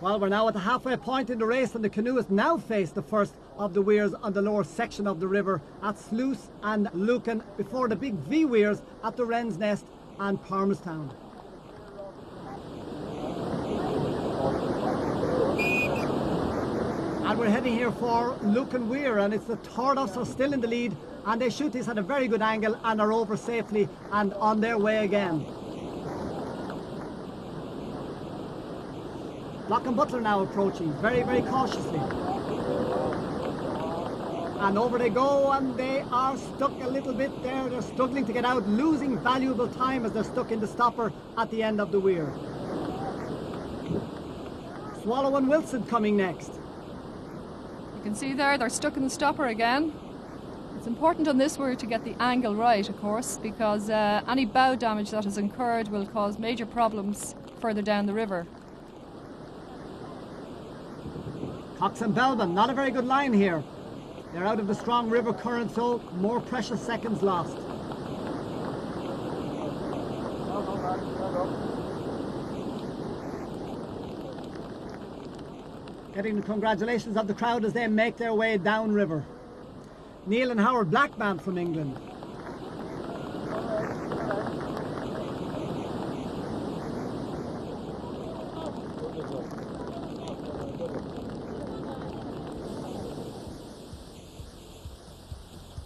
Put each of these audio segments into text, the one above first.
Well, we're now at the halfway point in the race, and the canoeists now face the first of the weirs on the lower section of the river at Sluice and Lucan before the big V weirs at the Wren's Nest and Palmerstown. And we're heading here for Lucan Weir, and it's the third officer still in the lead, and they shoot this at a very good angle and are over safely and on their way again. Block and Butler now approaching very, very cautiously. And over they go, and they are stuck a little bit there. They're struggling to get out, losing valuable time as they're stuck in the stopper at the end of the weir. Swallow and Wilson coming next. You can see there they're stuck in the stopper again. It's important on this weir to get the angle right, of course, because any bow damage that is incurred will cause major problems further down the river. Cox and Belbin, not a very good line here. They're out of the strong river current, so more precious seconds lost. Getting the congratulations of the crowd as they make their way downriver. Neil and Howard Blackman from England.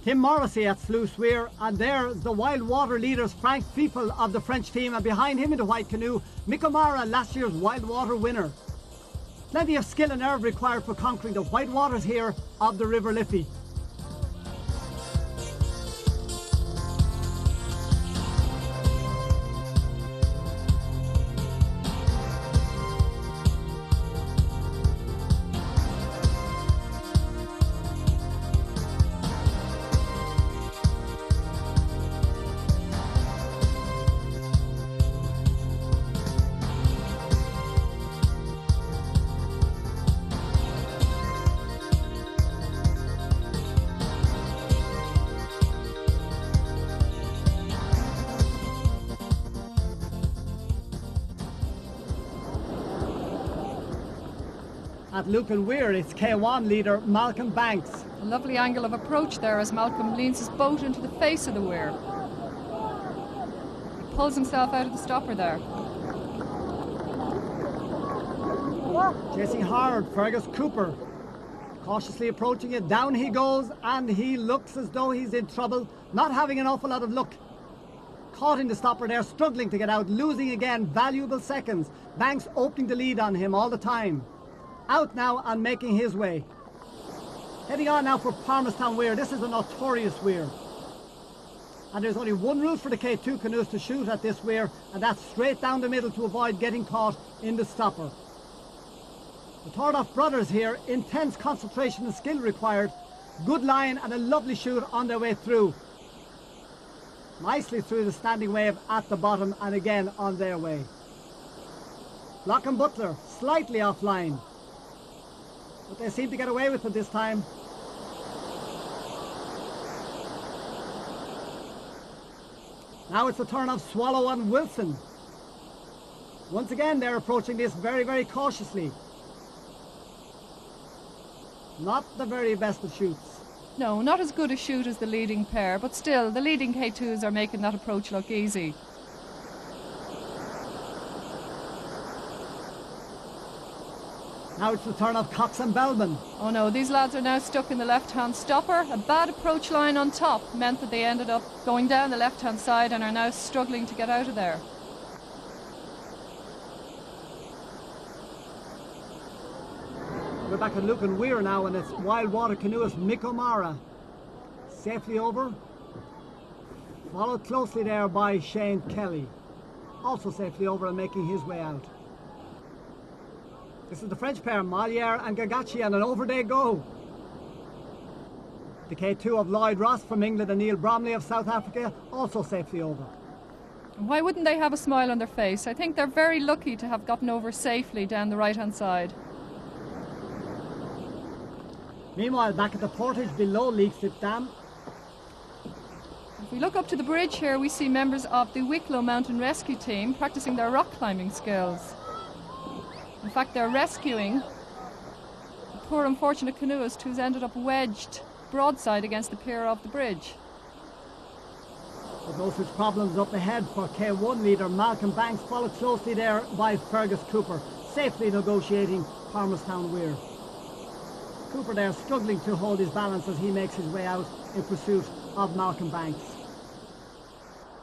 Tim Morrissey at Sluice Weir, and there's the wild water leaders Frank Fiepel of the French team, and behind him in the white canoe, Mick O'Mara, last year's wild water winner. Plenty of skill and nerve required for conquering the white waters here of the River Liffey. At Lucan Weir, it's K1 leader Malcolm Banks. A lovely angle of approach there as Malcolm leans his boat into the face of the weir. He pulls himself out of the stopper there. Chasing hard, Fergus Cooper. Cautiously approaching it, down he goes, and he looks as though he's in trouble, not having an awful lot of luck. Caught in the stopper there, struggling to get out, losing again valuable seconds. Banks opening the lead on him all the time. Out now and making his way. Heading on now for Palmerstown Weir. This is a notorious weir. And there's only one rule for the K2 canoes to shoot at this weir, and that's straight down the middle to avoid getting caught in the stopper. The Thordoff brothers here, intense concentration and skill required. Good line and a lovely shoot on their way through. Nicely through the standing wave at the bottom and again on their way. Block and Butler, slightly offline. But they seem to get away with it this time. Now it's the turn of Swallow and Wilson. Once again they're approaching this very, very cautiously. Not the very best of shoots. No, not as good a shoot as the leading pair, but still the leading K2s are making that approach look easy. Now it's the turn of Cox and Belbin. Oh no, these lads are now stuck in the left-hand stopper. A bad approach line on top meant that they ended up going down the left-hand side and are now struggling to get out of there. We're back at Lucan Weir now, and it's wild water canoeist Mick O'Mara. Safely over. Followed closely there by Shane Kelly. Also safely over and making his way out. This is the French pair, Malière and Gagachian, and over they go. The K2 of Lloyd Ross from England and Neil Bromley of South Africa also safely over. And why wouldn't they have a smile on their face? I think they're very lucky to have gotten over safely down the right-hand side. Meanwhile, back at the portage below Leakslip Dam. If we look up to the bridge here, we see members of the Wicklow Mountain Rescue Team practicing their rock climbing skills. In fact, they're rescuing a poor unfortunate canoeist who's ended up wedged broadside against the pier of the bridge. With no such problems up ahead for K1 leader Malcolm Banks, followed closely there by Fergus Cooper, safely negotiating Palmerstown Weir. Cooper there struggling to hold his balance as he makes his way out in pursuit of Malcolm Banks.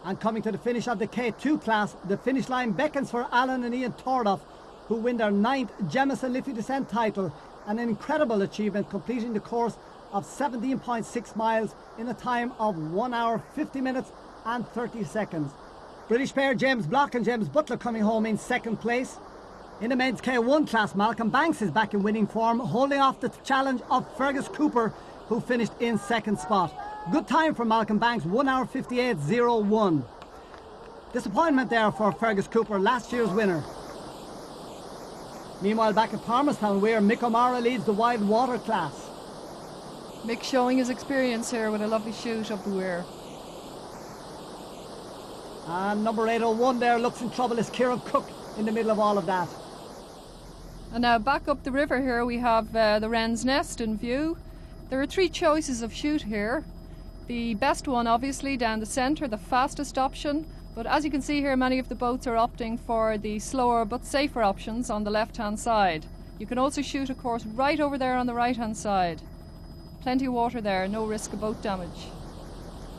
And coming to the finish of the K2 class, the finish line beckons for Alan and Ian Tordoff, who win their 9th Jemison Liffey Descent title, an incredible achievement, completing the course of 17.6 miles in a time of 1 hour 50 minutes and 30 seconds. British pair James Block and James Butler coming home in second place. In the men's K1 class, Malcolm Banks is back in winning form, holding off the challenge of Fergus Cooper, who finished in second spot. Good time for Malcolm Banks, 1 hour 58.01. Disappointment there for Fergus Cooper, last year's winner. Meanwhile, back at Palmerstown, where Mick O'Mara leads the wild water class. Mick showing his experience here with a lovely shoot up the weir. And number 801 there looks in trouble, is Kieran Cook in the middle of all of that. And now back up the river here we have the Wren's Nest in view. There are 3 choices of shoot here. The best one obviously down the centre, the fastest option, but as you can see here many of the boats are opting for the slower but safer options on the left hand side. You can also shoot of course right over there on the right hand side. Plenty of water there, no risk of boat damage.